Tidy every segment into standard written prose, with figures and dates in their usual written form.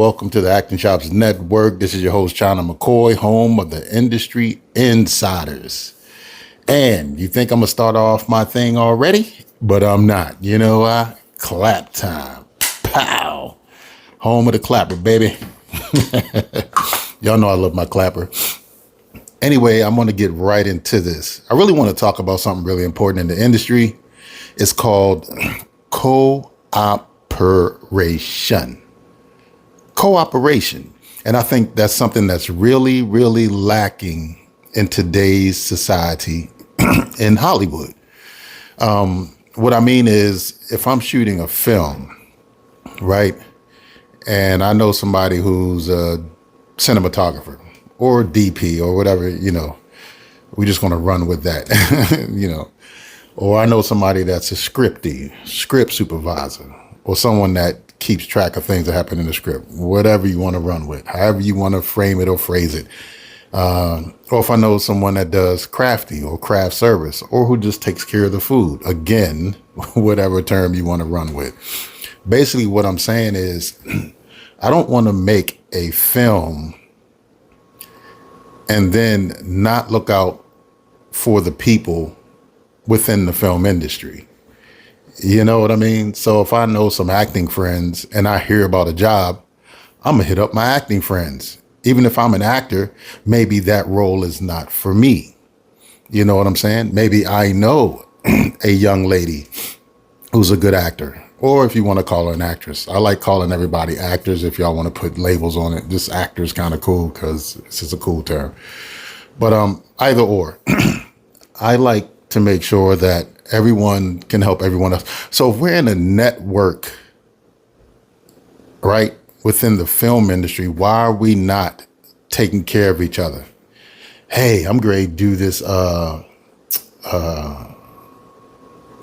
Welcome to the Acting Chops Network. This is your host, China McCoy, home of the industry insiders. And you think I'm going to start off my thing already? But I'm not. You know why? Clap time. Pow. Home of the clapper, baby. Y'all know I love my clapper. Anyway, I'm going to get right into this. I really want to talk about something really important in the industry. It's called Co-Op-Er-Ation. Co-operation. And I think that's something that's really, really lacking in today's society in Hollywood. What I mean is, if I'm shooting a film, right, and I know somebody who's a cinematographer or DP or whatever, we're just going to run with that, or I know somebody that's a script supervisor, or someone that keeps track of things that happen in the script, whatever you want to run with, however you want to frame it or phrase it. Or if I know someone that does crafting or craft service, or who just takes care of the food, again, whatever term you want to run with. Basically, what I'm saying is, I don't want to make a film and then not look out for the people within the film industry. You know what I mean? So if I know some acting friends and I hear about a job, I'm going to hit up my acting friends. Even if I'm an actor, maybe that role is not for me. You know what I'm saying? Maybe I know a young lady who's a good actor, or if you want to call her an actress. I like calling everybody actors if y'all want to put labels on it. Just actor is kind of cool because it's just a cool term. But either or, I like to make sure that everyone can help everyone else. So if we're in a network, right, within the film industry, why are we not taking care of each other? Hey, I'm going to do this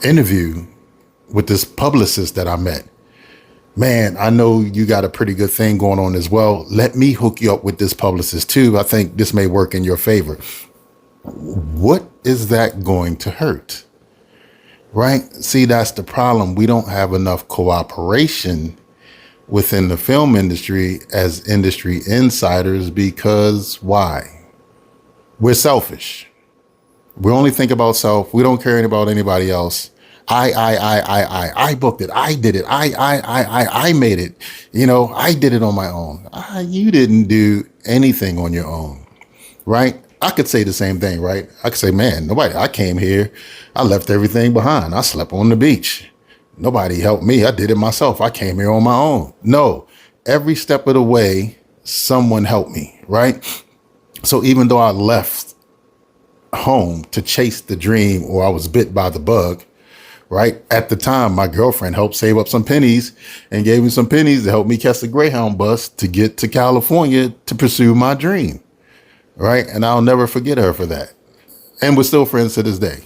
interview with this publicist that I met. Man, I know you got a pretty good thing going on as well. Let me hook you up with this publicist too. I think this may work in your favor. What is that going to hurt? Right? See, that's the problem. We don't have enough cooperation within the film industry as industry insiders because why? We're selfish. We only think about self. We don't care about anybody else. I booked it. I did it. I made it. I did it on my own. You didn't do anything on your own, right? I could say the same thing, right? I could say, man, I came here. I left everything behind. I slept on the beach. Nobody helped me. I did it myself. I came here on my own. No, every step of the way, someone helped me, right? So even though I left home to chase the dream, or I was bit by the bug, right? At the time, my girlfriend helped save up some pennies and gave me some pennies to help me catch the Greyhound bus to get to California to pursue my dream, right? And I'll never forget her for that. And we're still friends to this day.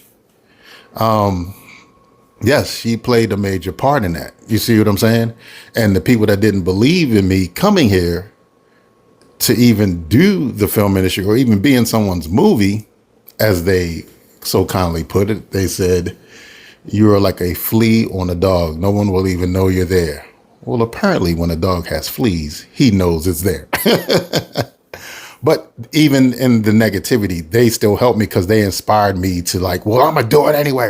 Yes, she played a major part in that. You see what I'm saying? And the people that didn't believe in me coming here to even do the film industry or even be in someone's movie, as they so kindly put it, they said, "You are like a flea on a dog. No one will even know you're there." Well, apparently when a dog has fleas, he knows it's there. But even in the negativity, they still helped me because they inspired me to I'm going to do it anyway.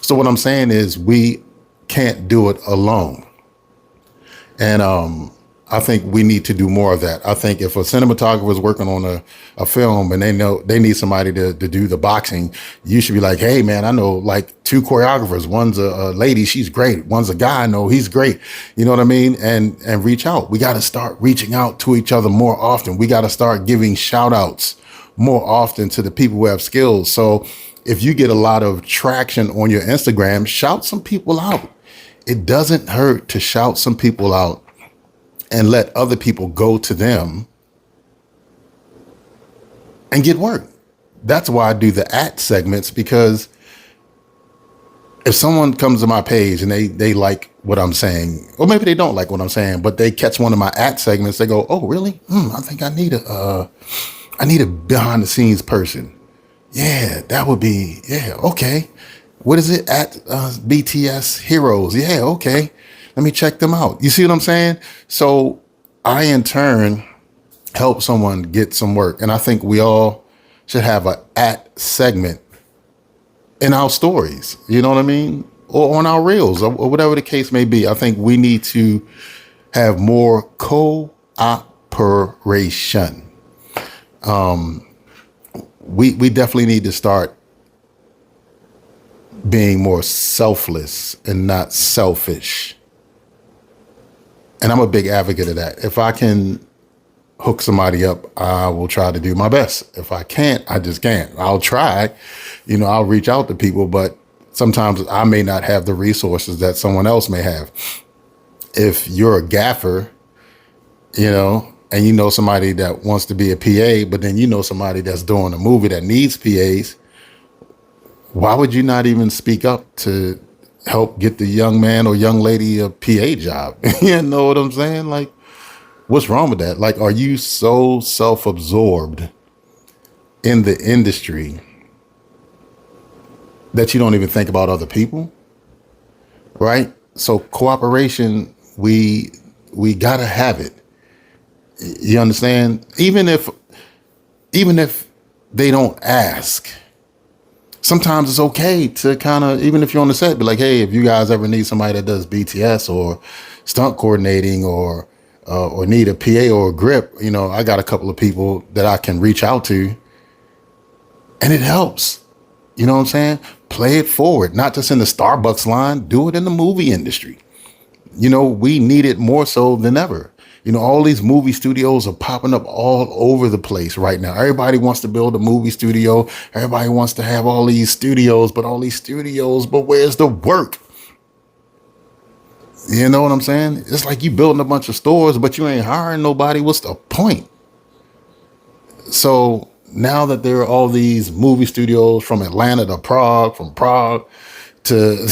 So what I'm saying is we can't do it alone. And I think we need to do more of that. I think if a cinematographer is working on a film and they know they need somebody to do the boxing, you should be like, hey, man, I know two choreographers. One's a lady, she's great. One's a guy, I know he's great. You know what I mean? And reach out. We got to start reaching out to each other more often. We got to start giving shout outs more often to the people who have skills. So if you get a lot of traction on your Instagram, shout some people out. It doesn't hurt to shout some people out and let other people go to them and get work. That's why I do the at segments, because if someone comes to my page and they like what I'm saying, or maybe they don't like what I'm saying, but they catch one of my at segments, they go, "Oh, really? I think I need a behind the scenes person. Yeah, that would be, yeah, okay. What is it? At BTS Heroes. Yeah, okay. Let me check them out." You see what I'm saying? So I in turn help someone get some work. And I think we all should have a at segment in our stories, you know what I mean? Or on our reels or whatever the case may be. I think we need to have more co-operation. We definitely need to start being more selfless and not selfish. And I'm a big advocate of that. If I can hook somebody up, I will try to do my best. If I can't, I just can't. I'll try, I'll reach out to people, but sometimes I may not have the resources that someone else may have. If you're a gaffer, and you know somebody that wants to be a PA, but then you know somebody that's doing a movie that needs PAs, why would you not even speak up to help get the young man or young lady a PA job? You know what I'm saying? Like, what's wrong with that? Like, are you so self-absorbed in the industry that you don't even think about other people? Right? So cooperation, we gotta have it. You understand? Even if they don't ask, sometimes it's okay to kind of, even if you're on the set, be like, hey, if you guys ever need somebody that does BTS or stunt coordinating or need a PA or a grip, I got a couple of people that I can reach out to, and it helps. You know what I'm saying? Play it forward, not just in the Starbucks line, do it in the movie industry. We need it more so than ever. All these movie studios are popping up all over the place right now. Everybody wants to build a movie studio. Everybody wants to have all these studios, but where's the work? You know what I'm saying? It's like you building a bunch of stores, but you ain't hiring nobody. What's the point? So now that there are all these movie studios from Atlanta to Prague, from Prague to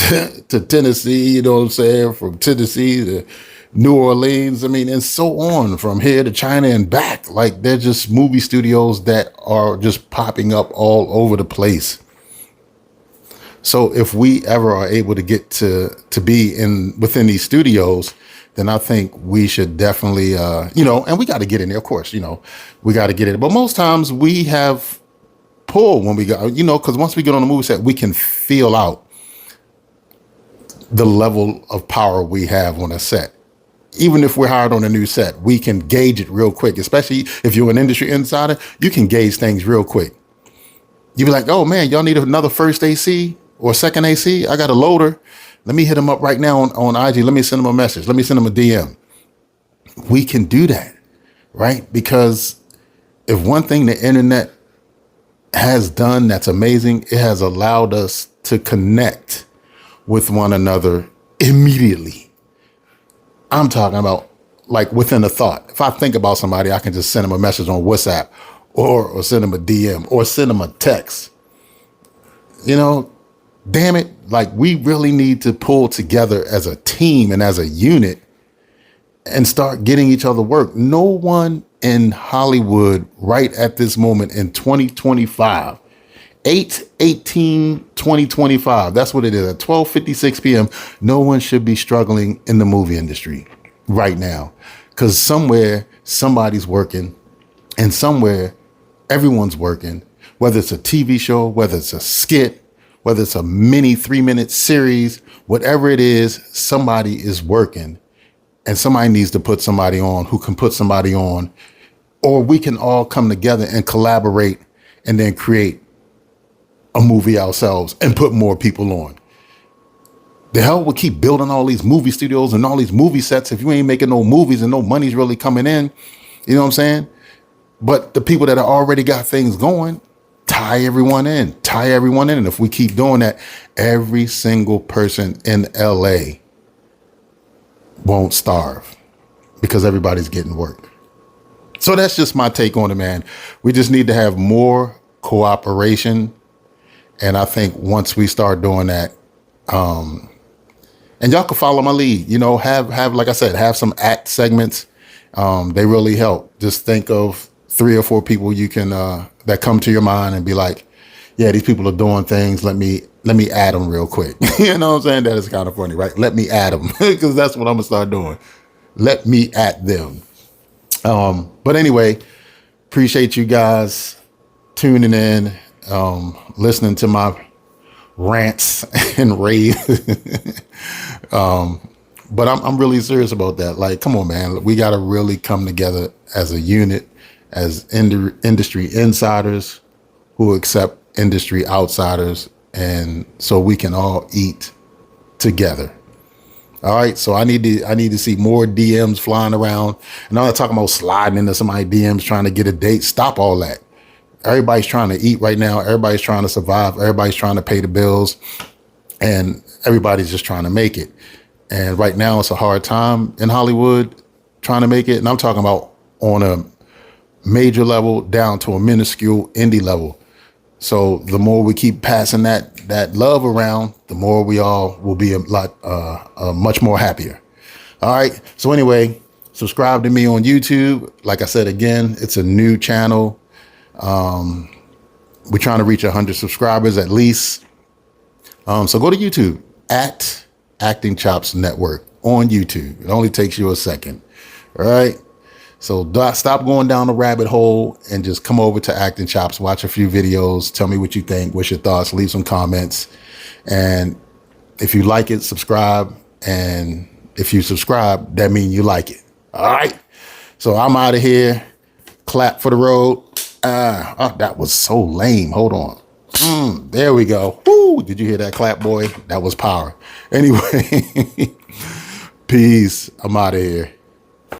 to Tennessee, you know what I'm saying? From Tennessee to New Orleans, and so on, from here to China and back. Like, they're just movie studios that are just popping up all over the place. So if we ever are able to get to be within these studios, then I think we should definitely, and we got to get in there, of course, we got to get in. But most times we have pull when we go, because once we get on the movie set, we can feel out the level of power we have on a set. Even if we're hired on a new set, we can gauge it real quick, especially if you're an industry insider, you can gauge things real quick. You be like, oh man, y'all need another first AC or second AC? I got a loader. Let me hit him up right now on IG. Let me send him a message. Let me send him a DM. We can do that, right? Because if one thing the internet has done that's amazing, it has allowed us to connect with one another immediately. I'm talking about like within a thought. If I think about somebody, I can just send them a message on WhatsApp or send them a DM or send them a text. Damn it. Like, we really need to pull together as a team and as a unit and start getting each other work. No one in Hollywood right at this moment in 2025, 8/18/2025. That's what it is. At 12:56 p.m., no one should be struggling in the movie industry right now, because somewhere somebody's working, and somewhere everyone's working. Whether it's a TV show, whether it's a skit, whether it's a mini 3-minute series, whatever it is, somebody is working, and somebody needs to put somebody on who can put somebody on, or we can all come together and collaborate and then create a movie ourselves and put more people on. The hell we keep building all these movie studios and all these movie sets if you ain't making no movies and no money's really coming in. You know what I'm saying? But the people that already got things going, tie everyone in. And if we keep doing that, every single person in LA won't starve because everybody's getting work. So that's just my take on it, man. We just need to have more cooperation. And I think once we start doing that, and y'all can follow my lead, have, like I said, have some act segments. They really help. Just think of 3 or 4 people you can, that come to your mind and be like, yeah, these people are doing things. Let me add them real quick. You know what I'm saying? That is kind of funny, right? Let me add them, because that's what I'm gonna start doing. Let me add them. But anyway, appreciate you guys tuning in, listening to my rants and rave. But I'm really serious about that. Like, come on, man. We got to really come together as a unit, as industry insiders who accept industry outsiders, and so we can all eat together. All right. So I need to see more DMs flying around. And I'm not talking about sliding into somebody's DMs trying to get a date. Stop all that. Everybody's trying to eat right now. Everybody's trying to survive. Everybody's trying to pay the bills. And everybody's just trying to make it. And right now it's a hard time in Hollywood trying to make it. And I'm talking about on a major level down to a minuscule indie level. So the more we keep passing that love around, the more we all will be a lot much more happier. All right. So anyway, subscribe to me on YouTube. Like I said, again, it's a new channel. We're trying to reach 100 subscribers at least. So go to YouTube at Acting Chops Network on YouTube. It only takes you a second. All right. So stop going down the rabbit hole and just come over to Acting Chops, watch a few videos, tell me what you think, what's your thoughts, leave some comments. And if you like it, subscribe. And if you subscribe, that means you like it. All right. So I'm out of here. Clap for the road. Oh, that was so lame. Hold on. There we go. Woo, did you hear that clap, boy? That was power. Anyway, peace. I'm out of here.